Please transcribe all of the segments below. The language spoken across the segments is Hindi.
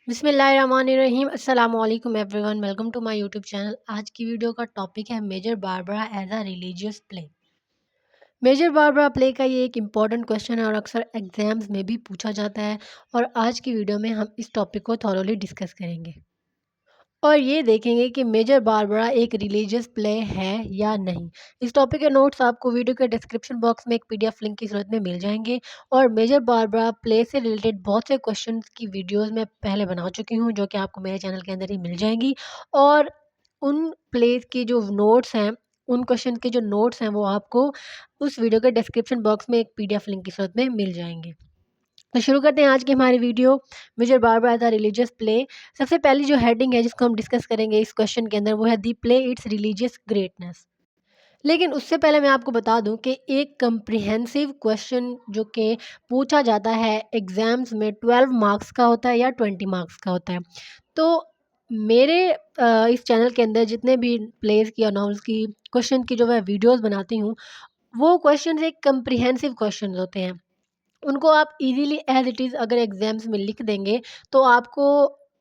बिस्मिल्लाहिर्रहमानिर्रहीम अस्सलाम वालेकुम everyone, welcome to my YouTube channel. आज की वीडियो का टॉपिक है Major Barbara as a religious play. Major Barbara play का ये एक इम्पॉर्टेंट क्वेश्चन है और अक्सर एग्जाम्स में भी पूछा जाता है। और आज की वीडियो में हम इस टॉपिक को थॉरोली डिस्कस करेंगे और ये देखेंगे कि मेजर बारबरा एक रिलीजियस प्ले है या नहीं। इस टॉपिक के नोट्स आपको वीडियो के डिस्क्रिप्शन बॉक्स में एक पीडीएफ लिंक की सूरत में मिल जाएंगे। और मेजर बारबरा प्ले से रिलेटेड बहुत से क्वेश्चंस की वीडियोस मैं पहले बना चुकी हूँ, जो कि आपको मेरे चैनल के अंदर ही मिल जाएंगी। और उन प्लेस की जो नोट्स हैं, उन क्वेश्चन के जो नोट्स हैं, वो आपको उस वीडियो के डिस्क्रिप्शन बॉक्स में एक पीडीएफ लिंक की सूरत में मिल जाएंगे। तो शुरू करते हैं आज की हमारी video. Major Barbara as a religious play. सबसे पहली जो हेडिंग है जिसको हम डिस्कस करेंगे इस क्वेश्चन के अंदर, वो है दी प्ले इट्स रिलीजियस ग्रेटनेस। लेकिन उससे पहले मैं आपको बता दूं कि एक कम्प्रिहेंसिव क्वेश्चन जो कि पूछा जाता है एग्जाम्स में 12 मार्क्स का होता है या 20 मार्क्स का होता है। तो मेरे इस चैनल के अंदर जितने भी प्लेस की, अनाउंस की, क्वेश्चन की जो मैं वीडियोस बनाती हूँ, वो क्वेश्चन एक कम्प्रिहेंसिव क्वेश्चन होते हैं। उनको आप इजीली एज इट इज़ अगर एग्जाम्स में लिख देंगे तो आपको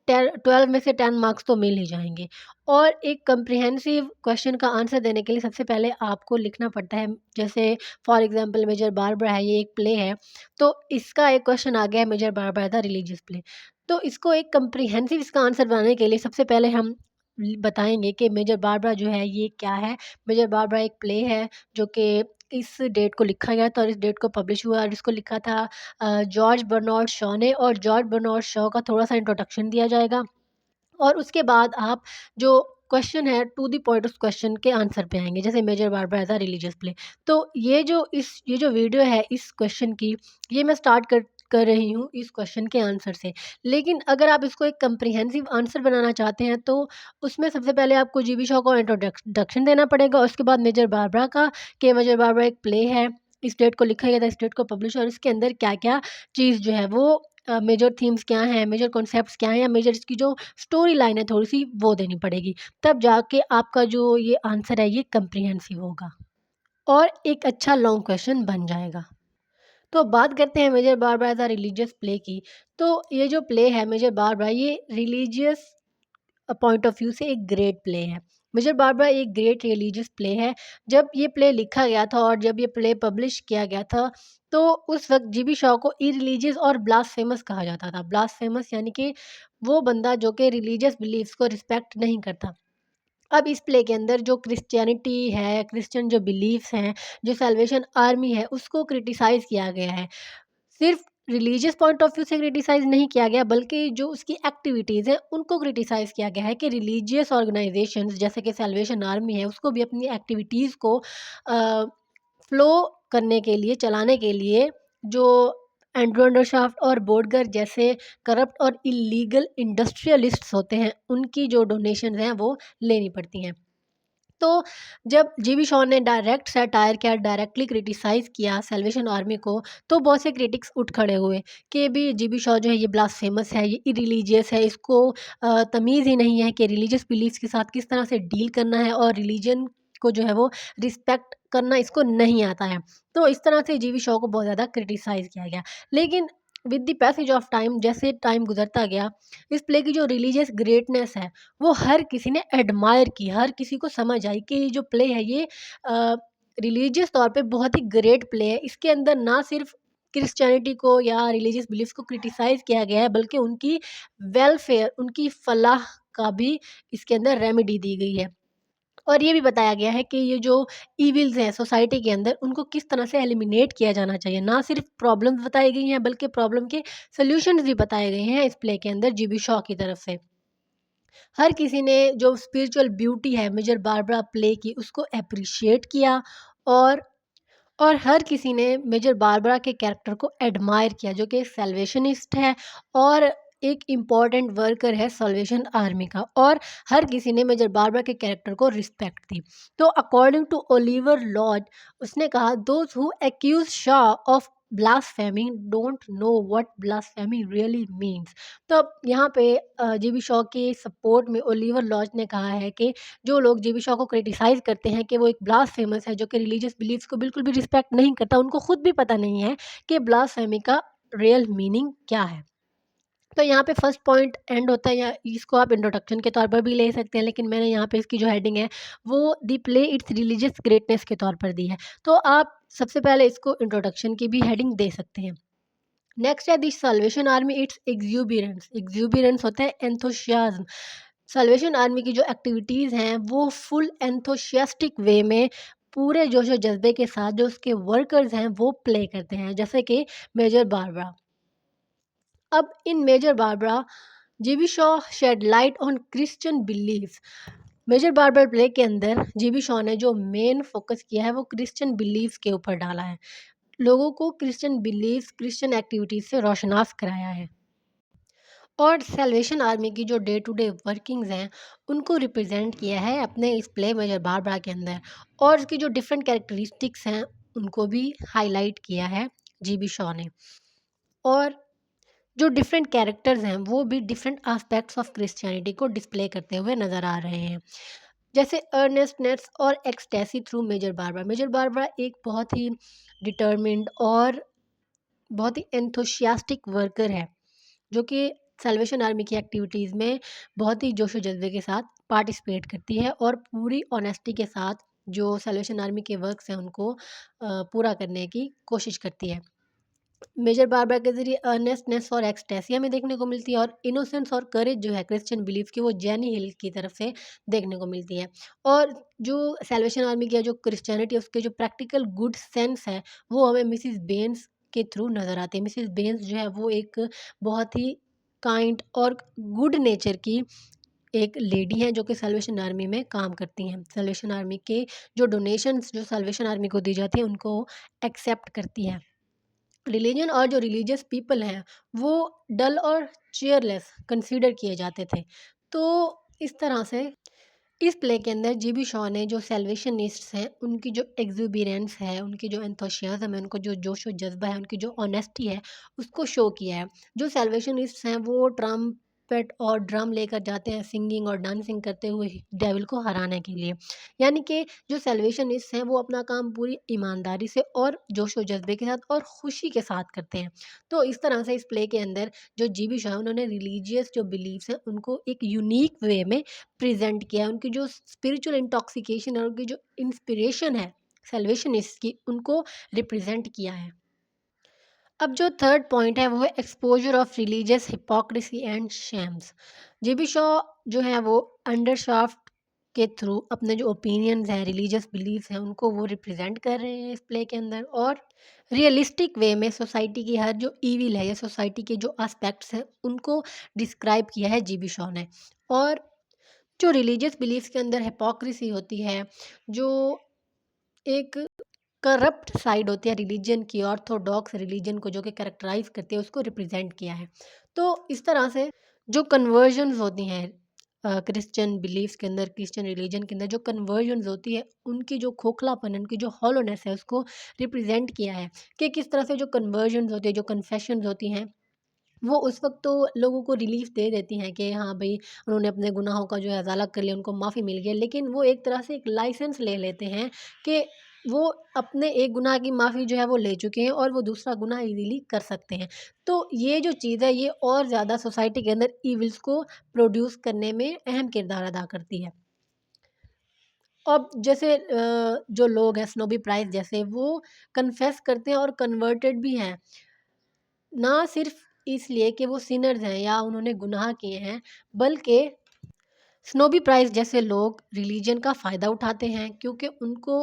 12 में से 10 मार्क्स तो मिल ही जाएंगे। और एक कम्प्रिहेंसिव क्वेश्चन का आंसर देने के लिए सबसे पहले आपको लिखना पड़ता है। जैसे फॉर एग्जांपल मेजर बारबरा है, ये एक प्ले है, तो इसका एक क्वेश्चन आ गया है Major Barbara the religious play. तो इसको एक कम्प्रिहेंसिव इसका आंसर बनाने के लिए सबसे पहले हम बताएंगे कि मेजर बारबरा जो है ये क्या है। मेजर बारबरा एक प्ले है जो कि इस डेट को लिखा गया था और इस डेट को पब्लिश हुआ, और इसको लिखा था जॉर्ज बर्नार्ड शॉ ने। और जॉर्ज बर्नार्ड शॉ का थोड़ा-सा इंट्रोडक्शन दिया जाएगा और उसके बाद आप जो क्वेश्चन है टू द पॉइंट उस क्वेश्चन के आंसर पे आएँगे, जैसे Major Barbara as a religious play. तो ये जो वीडियो है इस क्वेश्चन की, ये मैं स्टार्ट कर रही हूँ इस क्वेश्चन के आंसर से। लेकिन अगर आप इसको एक कम्प्रिहेंसिव आंसर बनाना चाहते हैं तो उसमें सबसे पहले आपको जीबी शॉ को इंट्रोडक्शन देना पड़ेगा और उसके बाद मेजर बारबरा का, कि मेजर बारबरा एक प्ले है, इस डेट को लिखा गया था, इस डेट को पब्लिश, और इसके अंदर क्या-क्या चीज़ जो है वो मेजर थीम्स क्या हैं, मेजर कॉन्सेप्ट्स क्या हैं, या मेजर इसकी जो स्टोरी लाइन है थोड़ी-सी वो देनी पड़ेगी। तब जाके आपका जो ये आंसर है ये कम्प्रिहेंसिव होगा और एक अच्छा लॉन्ग क्वेश्चन बन जाएगा। तो बात करते हैं Major Barbara as a religious play की। तो ये जो प्ले है मेजर बारबरा, ये रिलीजियस पॉइंट ऑफ व्यू से एक ग्रेट प्ले है। मेजर बारबरा एक ग्रेट रिलीजियस प्ले है। जब ये प्ले लिखा गया था और जब ये प्ले पब्लिश किया गया था, तो उस वक़्त जीबी शॉ को इरिलीजियस और ब्लास्फेमस कहा जाता था। ब्लास्फेमस यानी कि वो बंदा जो कि रिलीजियस बिलीफ्स को रिस्पेक्ट नहीं करता। अब इस प्ले के अंदर जो क्रिश्चियनिटी है, क्रिश्चियन जो बिलीफ्स हैं, जो सैल्वेशन आर्मी है, उसको क्रिटिसाइज़ किया गया है। सिर्फ रिलीजियस पॉइंट ऑफ व्यू से क्रिटिसाइज़ नहीं किया गया, बल्कि जो उसकी एक्टिविटीज़ हैं उनको क्रिटिसाइज़ किया गया है कि रिलीजियस ऑर्गेनाइजेशंस जैसे कि सैल्वेशन आर्मी है, उसको भी अपनी एक्टिविटीज़ को फ्लो करने के लिए, चलाने के लिए, जो एंड्रू अंडरशाफ्ट और बोडगर जैसे करप्ट और इलीगल इंडस्ट्रियलिस्ट्स होते हैं, उनकी जो डोनेशंस हैं वो लेनी पड़ती हैं। तो जब जीबी शॉ ने डायरेक्ट सैटायर किया, डायरेक्टली क्रिटिसाइज़ किया सैल्वेशन आर्मी को, तो बहुत से क्रिटिक्स उठ खड़े हुए कि भी जीबी शॉ जो है ये ब्लास्फेमस है, ये इरिलीजियस है, इसको तमीज़ ही नहीं है कि रिलीजियस बिलीफ्स के साथ किस तरह से डील करना है, और रिलीजन को जो है वो रिस्पेक्ट करना इसको नहीं आता है। तो इस तरह से जीबी शॉ को बहुत ज़्यादा क्रिटिसाइज़ किया गया। लेकिन with the passage of time, जैसे टाइम गुज़रता गया, इस प्ले की जो रिलीजियस ग्रेटनेस है वो हर किसी ने एडमायर की, हर किसी को समझ आई कि ये जो प्ले है ये रिलीजियस तौर पे बहुत ही ग्रेट प्ले है। इसके अंदर ना सिर्फ क्रिश्चियनिटी को या रिलीजियस बिलीफ्स को क्रिटिसाइज़ किया गया है, बल्कि उनकी वेलफेयर, उनकी फलाह का भी इसके अंदर रेमेडी दी गई है। और ये भी बताया गया है कि ये जो इविल्स हैं सोसाइटी के अंदर, उनको किस तरह से एलिमिनेट किया जाना चाहिए। ना सिर्फ प्रॉब्लम्स बताई गई हैं, बल्कि प्रॉब्लम के सॉल्यूशंस भी बताए गए हैं इस प्ले के अंदर जीबी शॉ की तरफ से। हर किसी ने जो स्पिरिचुअल ब्यूटी है मेजर बारबरा प्ले की, उसको एप्रिशिएट किया। और और हर किसी ने मेजर बारबरा के कैरेक्टर को एडमायर किया, जो कि एक सैल्वेशनिस्ट है और एक इम्पॉर्टेंट वर्कर है सल्वेशन आर्मी का। और हर किसी ने मेजर बारबरा के कैरेक्टर को रिस्पेक्ट दी। तो अकॉर्डिंग टू ओलिवर लॉज, उसने कहा those who accuse Shaw of blasphemy don't know what blasphemy really means. तो अब यहाँ पे जीबी शॉ के सपोर्ट में ओलिवर लॉज ने कहा है कि जो लोग जीबी शॉ को क्रिटिसाइज़ करते हैं कि वो एक ब्लास्फेमस है, जो कि रिलीजियस बिलीफ्स को बिल्कुल भी रिस्पेक्ट नहीं करता, उनको खुद भी पता नहीं है कि ब्लास्फेमी का रियल मीनिंग क्या है। तो यहाँ पे फर्स्ट पॉइंट एंड होता है, या इसको आप इंट्रोडक्शन के तौर पर भी ले सकते हैं, लेकिन मैंने यहाँ पे इसकी जो हेडिंग है वो the play it's religious greatness के तौर पर दी है। तो आप सबसे पहले इसको इंट्रोडक्शन की भी हेडिंग दे सकते हैं। नेक्स्ट है द सल्वेशन आर्मी इट्स एग्जूबिरेंस। एग्जूबिरेंस होता है एंथुसियाज्म। सल्वेशन आर्मी की जो एक्टिविटीज़ हैं वो फुल एंथुसियास्टिक वे में पूरे जोश और जज्बे के साथ जो उसके वर्कर्स हैं वो प्ले करते हैं, जैसे कि मेजर बारबरा। अब in Major Barbara GB Shaw shed light on Christian believes. Major Barbara play के अंदर जीबी शॉ ने जो मेन फोकस किया है वो क्रिश्चियन बिलीव्स के ऊपर डाला है, लोगों को क्रिश्चियन बिलीव्स, क्रिश्चियन एक्टिविटीज से रोशनास कराया है। और सैल्वेशन आर्मी की जो डे टू डे वर्किंग्स हैं उनको रिप्रेजेंट किया है अपने इस प्ले मेजर बारबरा के अंदर, और उसकी जो डिफरेंट कैरेक्टरिस्टिक्स हैं उनको भी हाईलाइट किया है जीबी शॉ ने। और जो डिफरेंट कैरेक्टर्स हैं वो भी डिफरेंट एस्पेक्ट्स ऑफ क्रिश्चियनिटी को डिस्प्ले करते हुए नज़र आ रहे हैं, जैसे अर्नेस्टनेस और ecstasy through Major Barbara. Major Barbara एक बहुत ही डिटर्मिन्ड और बहुत ही एंथुसियास्टिक वर्कर है, जो कि सैल्वेशन आर्मी की एक्टिविटीज़ में बहुत ही जोश व जज्बे के साथ पार्टिसिपेट करती है और पूरी ऑनेस्टी के साथ जो सैल्वेशन आर्मी के वर्क्स हैं उनको पूरा करने की कोशिश करती है। मेजर बारबरा के ज़रिए अर्नेस्टनेस और एक्सटेसी हमें देखने को मिलती है, और इनोसेंस और करेज जो है क्रिश्चियन बिलीफ की वो जेनी हिल की तरफ से देखने को मिलती है। और जो सैल्वेशन आर्मी की जो क्रिश्चियनिटी है उसके जो प्रैक्टिकल गुड सेंस है वो हमें मिसिस बेन्स के थ्रू नज़र आती है। मिसिस बेन्स जो है वो एक बहुत ही काइंड और गुड नेचर की एक लेडी है जो कि सैल्वेशन आर्मी में काम करती हैं। सैल्वेशन आर्मी के जो डोनेशंस जो सैल्वेशन आर्मी को दी जाती है उनको एक्सेप्ट करती है। रिलीजन और जो रिलीजियस पीपल हैं वो डल और चेयरलेस कंसीडर किए जाते थे। तो इस तरह से इस प्ले के अंदर जीबी शॉ ने जो सैल्वेशनिस्ट्स हैं उनकी जो एग्जुबिरेंस है, उनकी जो एंथुसियाज्म है, उनको जो जोश व जज्बा है, उनकी जो ऑनेस्टी है उसको शो किया है। जो सैल्वेशनिस्ट्स हैं वो ट्रम्पेट और ड्रम लेकर जाते हैं सिंगिंग और डांसिंग करते हुए डेविल को हराने के लिए। यानी कि जो सैल्वेशनिस्ट्स हैं वो अपना काम पूरी ईमानदारी से और जोश व जज्बे के साथ और खुशी के साथ करते हैं। तो इस तरह से इस प्ले के अंदर जो जीबी शॉ है उन्होंने रिलीजियस जो बिलीव्स हैं उनको एक यूनिक वे में प्रेजेंट किया है। उनकी जो स्पिरिचुअल इंटॉक्सिकेशन और उनकी जो इंस्पिरेशन है सैल्वेशनिस्ट की उनको रिप्रेजेंट किया है। अब जो थर्ड पॉइंट है वो है exposure of religious hypocrisy and shams. JB Shaw जो है वो अंडरशाफ्ट के थ्रू अपने जो ओपिनियंस हैं, रिलीजियस बिलीव्स हैं उनको वो रिप्रेजेंट कर रहे हैं इस प्ले के अंदर, और रियलिस्टिक वे में सोसाइटी की हर जो ईविल है या सोसाइटी के जो एस्पेक्ट्स हैं उनको डिस्क्राइब किया है जीबी शॉ ने। और जो रिलीजियस बिलीफ्स के अंदर हिपोक्रेसी होती है, जो एक करप्ट साइड होती है रिलीजन की, ऑर्थोडॉक्स रिलीजन को जो कि कैरेक्टराइज करती है उसको रिप्रेजेंट किया है। तो इस तरह से जो कन्वर्जन्स होती हैं क्रिश्चियन बिलीफ्स के अंदर, क्रिश्चियन रिलीजन के अंदर जो कन्वर्जन्स होती है उनकी जो खोखलापन है, उनकी जो हॉलोनेस है उसको रिप्रेजेंट किया है कि किस तरह से जो कन्वर्जन्स होती है, जो कन्फेशंस होती हैं वो उस वक़्त तो लोगों को रिलीफ़ दे देती हैं कि हाँ भई, उन्होंने अपने गुनाहों का जो है अज़ाला कर लिया, उनको माफ़ी मिल गई। लेकिन वो एक तरह से एक लाइसेंस ले लेते हैं कि वो अपने एक गुनाह की माफ़ी जो है वो ले चुके हैं और वो दूसरा गुनाह ईज़िली कर सकते हैं। तो ये जो चीज़ है ये और ज़्यादा सोसाइटी के अंदर इविल्स को प्रोड्यूस करने में अहम किरदार अदा करती है। अब जैसे जो लोग हैं स्नोबी प्राइस जैसे वो कन्फेस करते हैं और कन्वर्टेड भी हैं। ना सिर्फ इसलिए कि वो सिनर्स हैं या उन्होंने गुनाह किए हैं, बल्कि स्नोबी प्राइस जैसे लोग रिलीजन का फ़ायदा उठाते हैं क्योंकि उनको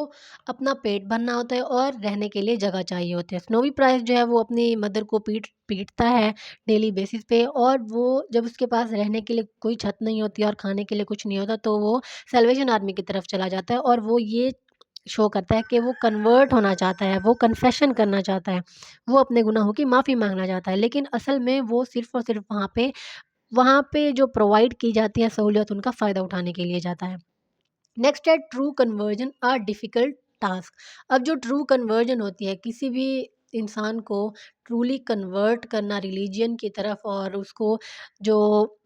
अपना पेट भरना होता है और रहने के लिए जगह चाहिए होती है। स्नोबी प्राइस जो है वो अपनी मदर को पीटता है डेली बेसिस पे, और वो जब उसके पास रहने के लिए कोई छत नहीं होती और खाने के लिए कुछ नहीं होता तो वो सैल्वेशन आर्मी की तरफ चला जाता है और वो ये शो करता है कि वो कन्वर्ट होना चाहता है, वो कन्फेशन करना चाहता है, वो अपने गुनाहों की माफ़ी माँगना चाहता है। लेकिन असल में वो सिर्फ़ और सिर्फ़ वहाँ पे जो प्रोवाइड की जाती है सहूलियत उनका फ़ायदा उठाने के लिए जाता है। नेक्स्ट है true conversion a difficult task. अब जो ट्रू कन्वर्जन होती है किसी भी इंसान को ट्रूली कन्वर्ट करना रिलीजन की तरफ, और उसको जो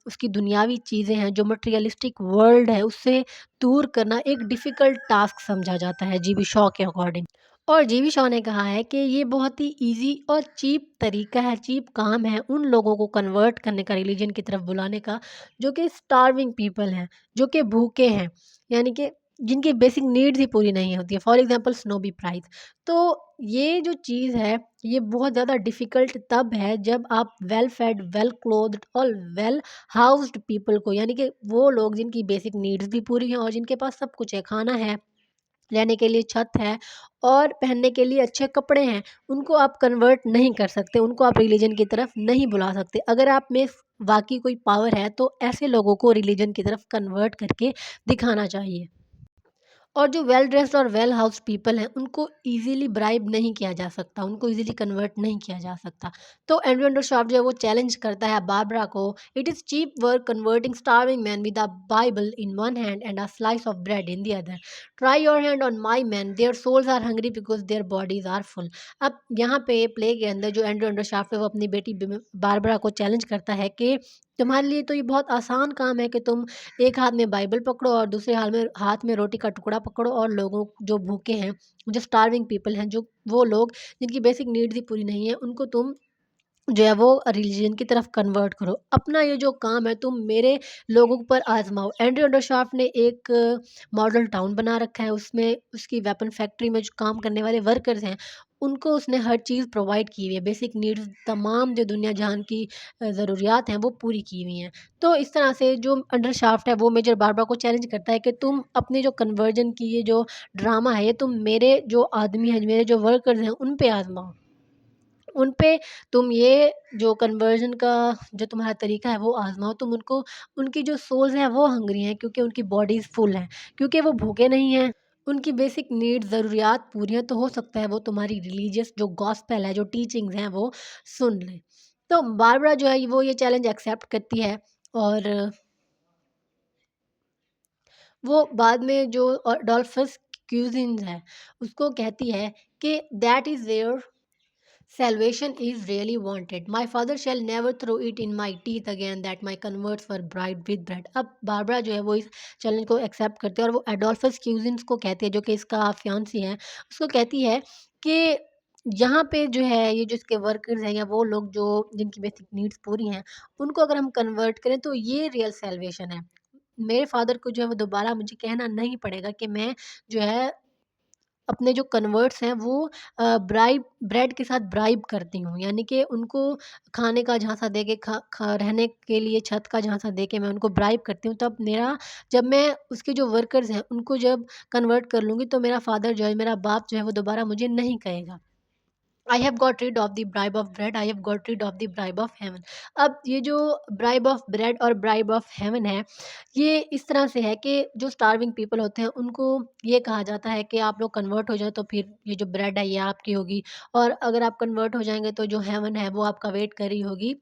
उसकी दुनियावी चीज़ें हैं, जो मटेरियलिस्टिक वर्ल्ड है उससे दूर करना एक डिफ़िकल्ट टास्क समझा जाता है जीबी शॉ के अकॉर्डिंग। और जीवी शॉ ने कहा है कि ये बहुत ही ईज़ी और चीप तरीका है, चीप काम है उन लोगों को कन्वर्ट करने का, रिलीजन की तरफ बुलाने का, जो कि स्टार्विंग पीपल हैं, जो कि भूखे हैं, यानी कि जिनकी बेसिक नीड्स ही पूरी नहीं होती है। For example snobby price. तो ये जो चीज़ है, ये बहुत ज़्यादा डिफ़िकल्ट तब है जब आप वेल फेड, वेल क्लोथ्ड और वेल हाउस्ड पीपल को, यानी कि वो लोग जिनकी बेसिक नीड्स भी पूरी हैं और जिनके पास सब कुछ है, खाना है, रहने के लिए छत है और पहनने के लिए अच्छे कपड़े हैं, उनको आप कन्वर्ट नहीं कर सकते, उनको आप रिलीजन की तरफ नहीं बुला सकते। अगर आप में वाक़ई कोई पावर है, तो ऐसे लोगों को रिलीजन की तरफ कन्वर्ट करके दिखाना चाहिए। और जो वेल ड्रेस्ड और वेल हाउस्ड पीपल हैं, उनको ईज़िली ब्राइब नहीं किया जा सकता, उनको ईज़िली कन्वर्ट नहीं किया जा सकता। तो एंड्रयू अंडरशॉफ्ट जो है वो चैलेंज करता है बार्बरा को, it is cheap work converting starving man with a Bible in one hand and a slice of bread in the other. Try your hand on my man, their souls are hungry because their bodies are full. अब यहाँ पे प्ले के अंदर जो एंड्रयू अंडरशॉफ्ट है वो अपनी बेटी बार्बरा को चैलेंज करता है कि तुम्हारे लिए तो ये बहुत आसान काम है कि तुम एक हाथ में बाइबल पकड़ो और दूसरे हाथ में रोटी का टुकड़ा पकड़ो और लोगों जो भूखे हैं, जो स्टार्विंग पीपल हैं, जो वो लोग जिनकी बेसिक नीड्स ही पूरी नहीं है, उनको तुम जो है वो रिलीजन की तरफ कन्वर्ट करो। अपना ये जो काम है तुम मेरे लोगों पर आज़माओ। एंड्रयू अंडरशाफ्ट ने एक मॉडल टाउन बना रखा है, उसमें उसकी वेपन फैक्ट्री में जो काम करने वाले वर्कर्स हैं, उनको उसने हर चीज़ प्रोवाइड की हुई है। बेसिक नीड्स तमाम जो दुनिया जहान की ज़रूरियात हैं वो पूरी की हुई हैं। तो इस तरह से जो अंडरशाफ्ट है वो मेजर बार्बरा को चैलेंज करता है कि तुम अपनी जो कन्वर्जन की ये जो ड्रामा है, ये तुम मेरे जो आदमी हैं, मेरे जो वर्कर्स हैं, उन पे आज़माओ। उन पे तुम ये जो कन्वर्जन का जो तुम्हारा तरीका है वो आज़माओ, तुम उनको, उनकी जो सोल्स हैं वो हंग्री हैं क्योंकि उनकी बॉडीज़ फुल हैं, क्योंकि वो भूखे नहीं हैं, उनकी बेसिक नीड्स ज़रूरियात पूरी हैं, तो हो सकता है वो तुम्हारी रिलीजियस जो गॉस्पेल है, जो टीचिंग्स हैं वो सुन लें। तो बारबरा जो है वो ये चैलेंज एक्सेप्ट करती है और वो बाद में जो अडोल्फस क्यूजिन्स है उसको कहती है कि that is where salvation is really wanted. My father shall never throw it in my teeth again that my converts were bribed with bread. अब बारबरा जो है वो इस चैलेंज को एक्सेप्ट करती है और वो एडोल्फस क्यूजिन्स को कहती है, जो कि इसका फियांसी है, उसको कहती है कि यहाँ पे जो है ये जो इसके वर्कर्स हैं या वो लोग जो जिनकी बेसिक नीड्स पूरी हैं, उनको अगर हम कन्वर्ट करें तो ये रियल सैल्वेशन है। मेरे फादर को जो है वो दोबारा मुझे कहना नहीं पड़ेगा कि मैं जो है अपने जो कन्वर्ट्स हैं वो ब्राइब ब्रेड के साथ ब्राइब करती हूँ, यानी कि उनको खाने का झांसा दे के खा खा रहने के लिए छत का झांसा दे के मैं उनको ब्राइब करती हूँ। तब मेरा, जब मैं उसके जो वर्कर्स हैं उनको जब कन्वर्ट कर लूँगी तो मेरा फादर जो है, मेरा बाप जो है वो दोबारा मुझे नहीं कहेगा। I have got rid of the bribe of bread, I have got rid of the bribe of heaven. अब ये जो ब्राइब ऑफ ब्रेड और ब्राइब ऑफ हेवन है, ये इस तरह से है कि जो स्टार्विंग पीपल होते हैं उनको ये कहा जाता है कि आप लोग कन्वर्ट हो जाए तो फिर ये जो ब्रेड है ये आपकी होगी, और अगर आप कन्वर्ट हो जाएंगे तो जो हेवन है वो आपका वेट कर रही होगी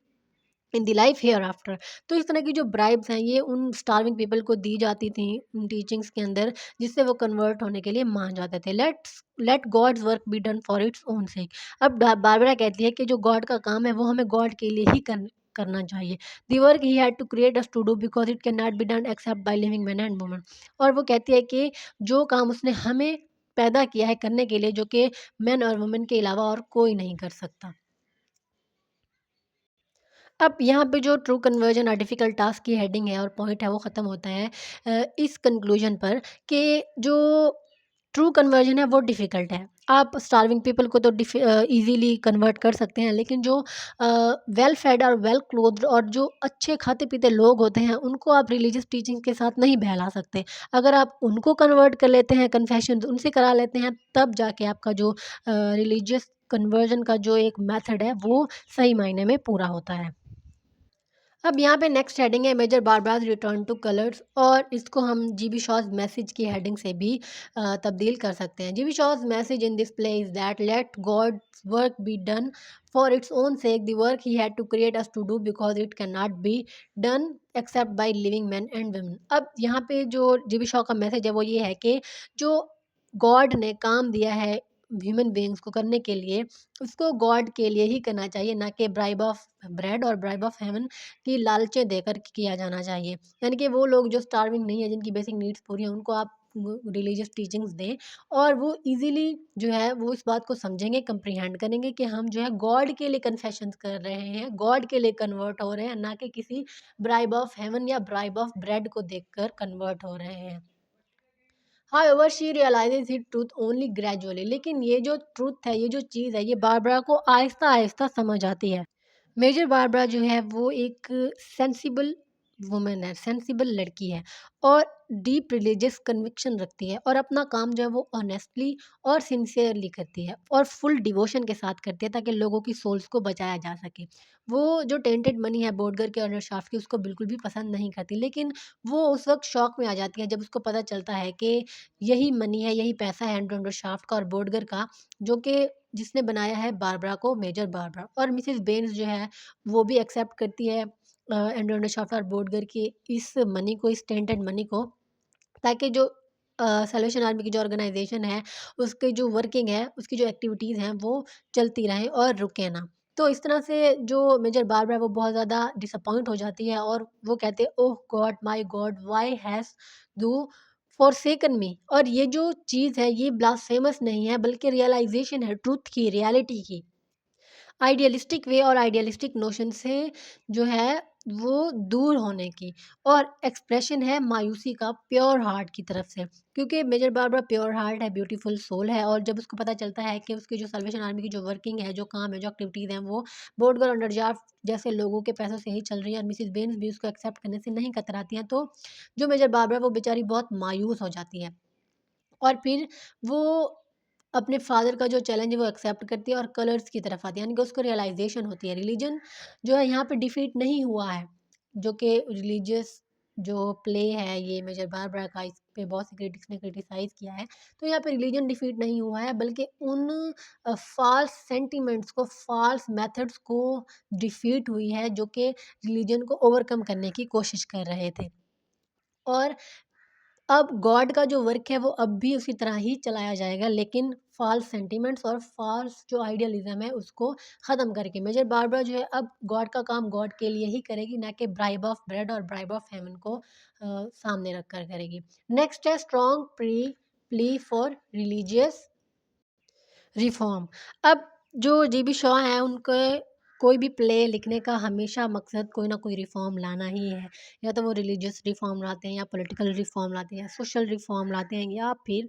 in the life hair after. तो इस तरह की जो ब्राइब्स हैं ये उन स्टार्विंग पीपल को दी जाती थी उन टीचिंग्स के अंदर, जिससे वो कन्वर्ट होने के लिए मान जाते थे। Let God's work be done for its own sake. अब बारबरा कहती है कि जो गॉड का काम है वो हमें गॉड के लिए ही करना चाहिए। The work he had to create us to do because it can not be done except by living man and woman. और वो कहती है कि जो काम उसने हमें पैदा किया है करने के लिए, जो कि मैन और वुमेन के अलावा और कोई नहीं कर सकता। अब यहाँ पे जो true conversion a difficult task की हेडिंग है और पॉइंट है वो ख़त्म होता है इस कंक्लूजन पर कि जो ट्रू कन्वर्जन है वो डिफ़िकल्ट है। आप स्टार्विंग पीपल को तो ईज़िली कन्वर्ट कर सकते हैं, लेकिन जो वेल फेड और वेल क्लोथ्ड और जो अच्छे खाते-पीते लोग होते हैं उनको आप रिलीजियस टीचिंग के साथ नहीं बहला सकते। अगर आप उनको कन्वर्ट कर लेते हैं, कन्फेशंस उनसे करा लेते हैं, तब जाके आपका जो रिलीजियस कन्वर्जन का जो एक मेथड है वो सही मायने में पूरा होता है। अब यहाँ पे नेक्स्ट हेडिंग है Major Barbara's return to colours, और इसको हम जीबी शॉज मैसेज की हेडिंग से भी तब्दील कर सकते हैं। GB Shaw's message in this play is that let God's work be done for its own sake, the work he had to create us to do because it can not be done except by living man and women. अब यहाँ पे जो जीबी शॉ का मैसेज है वो ये है कि जो गॉड ने काम दिया है ह्यूमन बीइंग्स को करने के लिए, उसको गॉड के लिए ही करना चाहिए, ना कि ब्राइब ऑफ ब्रेड और ब्राइब ऑफ हेवन की लालचें देकर किया जाना चाहिए। यानी कि वो लोग जो स्टार्विंग नहीं है, जिनकी बेसिक नीड्स पूरी हैं, उनको आप रिलीजियस टीचिंग्स दें और वो इजीली जो है वो इस बात को समझेंगे, कंप्रीहेंड करेंगे कि हम जो है गॉड के लिए कन्फेशंस कर रहे हैं, गॉड के लिए कन्वर्ट हो रहे हैं, ना कि किसी ब्राइब ऑफ हेवन या ब्राइब ऑफ ब्रेड को देखकर कन्वर्ट हो रहे हैं। However, she realizes his truth only gradually. लेकिन ये जो ट्रूथ है, ये जो चीज़ है, ये बारबरा को आहिस्ता आहिस्ता समझ आती है। मेजर बारबरा जो है वो एक सेंसिबल वुमन है, सेंसिबल लड़की है और डीप रिलीजियस कन्विक्शन रखती है और अपना काम जो है वो ऑनेस्टली और सिंसियरली करती है और फुल डिवोशन के साथ करती है ताकि लोगों की सोल्स को बचाया जा सके। वो जो टेंटेड मनी है बोडगर के ऑनर शाफ्ट की, उसको बिल्कुल भी पसंद नहीं करती, लेकिन वो उस वक्त शौक में आ जाती है जब उसको पता चलता है कि यही मनी है, यही पैसा है एंड्रो शाफ्ट का और बोडगर का, जो कि जिसने बनाया है बारबरा को मेजर बारबरा। और मिसेस बेन्स जो है वो भी एक्सेप्ट करती है एंड्रोनिडा शाफ्ट और बोडगर की इस मनी को, इस टेंटेड मनी को, ताकि जो सैल्वेशन आर्मी की जो ऑर्गेनाइजेशन है उसकी जो वर्किंग है, उसकी जो एक्टिविटीज़ हैं वो चलती रहें और रुके ना। तो इस तरह से जो मेजर बारबरा है वो बहुत ज़्यादा डिसअपॉइंट हो जाती है और वो कहते हैं, oh God, my God, why has you forsaken me. और ये जो चीज़ है ये ब्लास्फेमस नहीं है बल्कि रियलाइजेशन है ट्रुथ की, रियलिटी की। आइडियलिस्टिक वे और आइडियलिस्टिक नोशन से जो है वो दूर होने की, और एक्सप्रेशन है मायूसी का प्योर हार्ट की तरफ से, क्योंकि मेजर बारबरा प्योर हार्ट है, ब्यूटीफुल सोल है। और जब उसको पता चलता है कि उसकी जो सल्वेशन आर्मी की जो वर्किंग है, जो काम है, जो एक्टिविटीज़ हैं वो बोडगर और नरजाफ जैसे लोगों के पैसों से ही चल रही है और मिसिस बेन्स भी उसको एक्सेप्ट करने से नहीं कतराती हैं, तो जो मेजर बारबरा वो बेचारी बहुत मायूस हो जाती है। और फिर वो अपने फादर का जो चैलेंज है वो एक्सेप्ट करती है और कलर्स की तरफ आती है, यानी कि उसको रियलाइजेशन होती है रिलीजन जो है यहाँ पे डिफीट नहीं हुआ है। जो कि रिलीजियस जो प्ले है ये मेजर बारबरा का, इस पे बहुत से क्रिटिक्स ने क्रिटिसाइज किया है। तो यहाँ पे रिलीजन डिफीट नहीं हुआ है बल्कि उन फॉल्स सेंटिमेंट्स को, फॉल्स मेथड्स को डिफीट हुई है जो कि रिलीजन को ओवरकम करने की कोशिश कर रहे थे। और अब गॉड का जो वर्क है वो अब भी उसी तरह ही चलाया जाएगा, लेकिन फ़ॉल्स सेंटिमेंट्स और फ़ॉल्स जो आइडियलिज़्म है उसको ख़त्म करके मेजर बारबरा जो है अब गॉड का काम गॉड के लिए ही करेगी, ना कि ब्राइब ऑफ ब्रेड और ब्राइब ऑफ हेवन को सामने रख कर करेगी। नेक्स्ट है strong plea for religious reform. अब जो जीबी शॉ हैं उनके कोई भी प्ले लिखने का हमेशा मकसद कोई ना कोई रिफ़ॉर्म लाना ही है। या तो वो रिलीजियस रिफ़ॉर्म लाते हैं या पॉलिटिकल रिफ़ॉर्म लाते हैं, सोशल रिफ़ॉर्म लाते हैं या फिर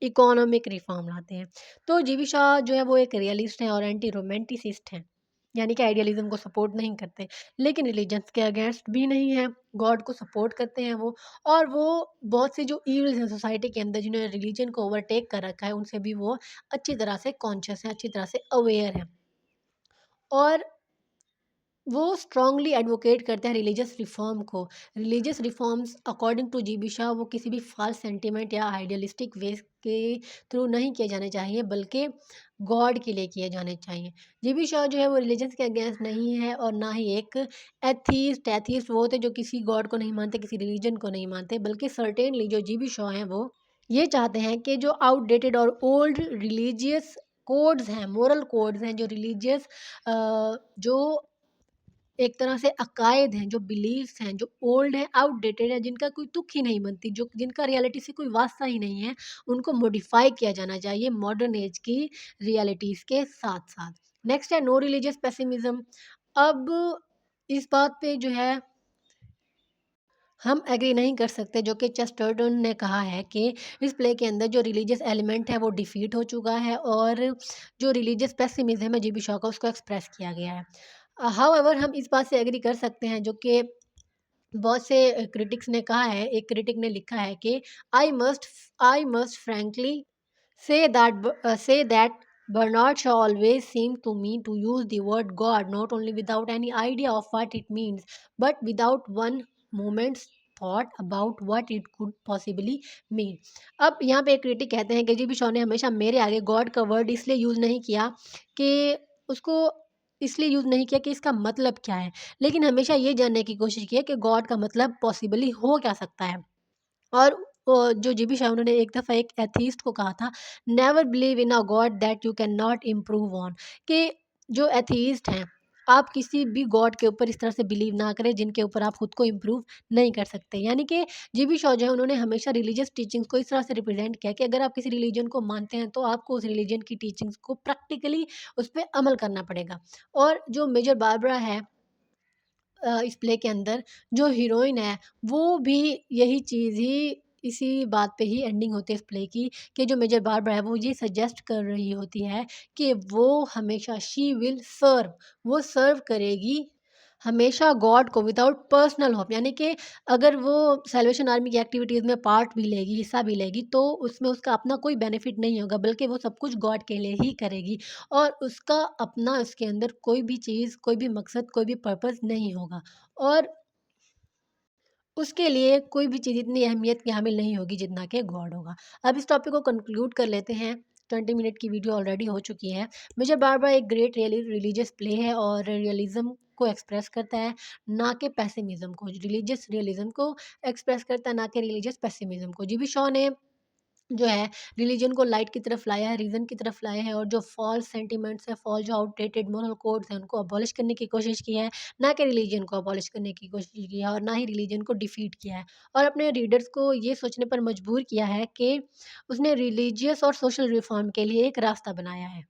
इकोनॉमिक रिफ़ॉर्म लाते हैं। तो जीबी शाह जो है वो एक रियलिस्ट हैं और एंटी रोमांटिसिस्ट हैं। यानी कि आइडियलिज़्म को सपोर्ट नहीं करते, लेकिन रिलीजन्स के अगेंस्ट भी नहीं हैं, गॉड को सपोर्ट करते हैं वो। और वो बहुत से जो ईव्ल्स हैं सोसाइटी के अंदर जिन्होंने रिलीजन को ओवरटेक कर रखा है, उनसे भी वो अच्छी तरह से कॉन्शियस हैं, अच्छी तरह से अवेयर हैं। और वो स्ट्रांगली एडवोकेट करते हैं रिलीजियस रिफॉर्म को। Religious reforms according two GB Shah वो किसी भी फॉल्स सेंटिमेंट या आइडियलिस्टिक वे के थ्रू नहीं किए जाने चाहिए बल्कि गॉड के लिए किए जाने चाहिए। जीबी शाह जो है वो रिलीजन्स के अगेंस्ट नहीं है और ना ही एक एथीस्ट वो होते जो किसी गॉड को नहीं मानते, किसी रिलीजन को नहीं मानते, बल्कि सर्टेनली जो जीबी शाह हैं वो ये चाहते हैं कि जो आउटडेटेड और ओल्ड रिलीजियस कोड्स हैं, मोरल कोड्स हैं, जो रिलीजियस जो एक तरह से अकायद हैं, जो बिलीफ्स हैं, जो ओल्ड हैं, आउटडेटेड हैं, जिनका कोई तुक ही नहीं बनती, जो जिनका रियलिटी से कोई वास्ता ही नहीं है, उनको मॉडिफाई किया जाना चाहिए मॉडर्न एज की रियलिटीज़ के साथ-साथ। नेक्स्ट है नो रिलीजियस पेसिमिज्म। अब इस बात पे जो है हम एग्री नहीं कर सकते, जो कि चेस्टरटन ने कहा है कि इस प्ले के अंदर जो रिलीजियस एलिमेंट है वो डिफीट हो चुका है और जो रिलीजियस पेसिमिज्म है जीबी शॉ का, उसको एक्सप्रेस किया गया है। हाउएवर हम इस बात से एग्री कर सकते हैं जो कि बहुत से क्रिटिक्स ने कहा है, एक क्रिटिक ने लिखा है कि I must I must frankly say that Bernard Shaw always seemed to me to use the word God not only without any idea of what it means, but without one moment's thought about what it could possibly mean. अब यहाँ पे एक क्रिटिक कहते हैं कि जी बी शॉ ने हमेशा मेरे आगे गॉड का वर्ड इसलिए यूज़ नहीं किया कि उसको इसलिए यूज़ नहीं किया कि इसका मतलब क्या है, लेकिन हमेशा ये जानने की कोशिश की है कि गॉड का मतलब पॉसिबली हो क्या सकता है। और जो जीबी शाह उन्होंने एक दफ़ा एक एथीस्ट को कहा था, never believe in a God that you can not improve on, कि जो एथीस्ट हैं आप किसी भी गॉड के ऊपर इस तरह से बिलीव ना करें जिनके ऊपर आप खुद को इम्प्रूव नहीं कर सकते। यानी कि जीबी शॉ जो है उन्होंने हमेशा रिलीजियस टीचिंग्स को इस तरह से रिप्रेजेंट किया कि अगर आप किसी रिलीजन को मानते हैं तो आपको उस रिलीजन की टीचिंग्स को प्रैक्टिकली उस पे अमल करना पड़ेगा। और जो मेजर बारबरा है इस प्ले के अंदर जो हीरोइन है वो भी यही चीज़ ही इसी बात पे ही एंडिंग होती है इस प्ले की कि जो मेजर बारबरा है वो ये सजेस्ट कर रही होती है कि वो हमेशा शी विल सर्व, वो सर्व करेगी हमेशा गॉड को विदाउट पर्सनल होप। यानी कि अगर वो सैल्वेशन आर्मी की एक्टिविटीज़ में पार्ट भी लेगी, हिस्सा भी लेगी तो उसमें उसका अपना कोई बेनिफिट नहीं होगा, बल्कि वो सब कुछ गॉड के लिए ही करेगी और उसका अपना उसके अंदर कोई भी चीज़, कोई भी मकसद, कोई भी पर्पस नहीं होगा और उसके लिए कोई भी चीज़ इतनी अहमियत की हामिल नहीं होगी जितना कि गॉड होगा। अब इस टॉपिक को कंक्लूड कर लेते हैं। 20 मिनट की वीडियो ऑलरेडी हो चुकी है। मेजर बारबरा एक ग्रेट रिलीजियस प्ले है और रियलिज़्म को एक्सप्रेस करता है, ना कि पेसिमिज़्म को। रिलीजियस रियलिज़्म को एक्सप्रेस करता है, ना कि रिलीजियस पेसिमिज़्म को। जीबी शॉ ने जो है रिलीजन को लाइट की तरफ लाया है, रीज़न की तरफ लाया है और जो फ़ॉल्स सेंटिमेंट्स हैं, फ़ॉल्स जो आउटडेटेड मोरल कोड्स हैं, उनको अबॉलिश करने की कोशिश की है, ना कि रिलीजन को अबॉलिश करने की कोशिश की है और ना ही रिलीजन को डिफीट किया है। और अपने रीडर्स को ये सोचने पर मजबूर किया है कि उसने रिलीजियस और सोशल रिफ़ॉर्म के लिए एक रास्ता बनाया है।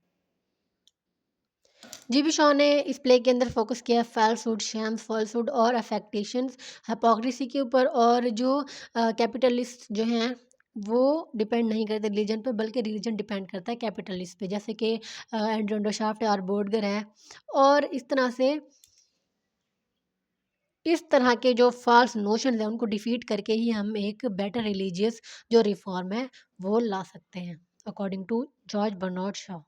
जीबी शॉ ने इस प्ले के अंदर फ़ोकस किया है फ़ाल्सहुड, शैम्स, फ़ॉल्सहुड और अफ़ेक्टेशंस, हिपोक्रेसी के ऊपर और जो कैपिटलिस्ट जो हैं वो डिपेंड नहीं करते रिलीजन पे बल्कि रिलीजन डिपेंड करता है कैपिटलिस्ट पे। जैसे कि एंड्रोंडो शाफ्ट है और बोर्डगर है और इस तरह के जो फ़ाल्स नोशंस हैं उनको डिफीट करके ही हम एक बेटर रिलीजियस जो रिफ़ॉर्म है वो ला सकते हैं, according to George Bernard Shaw.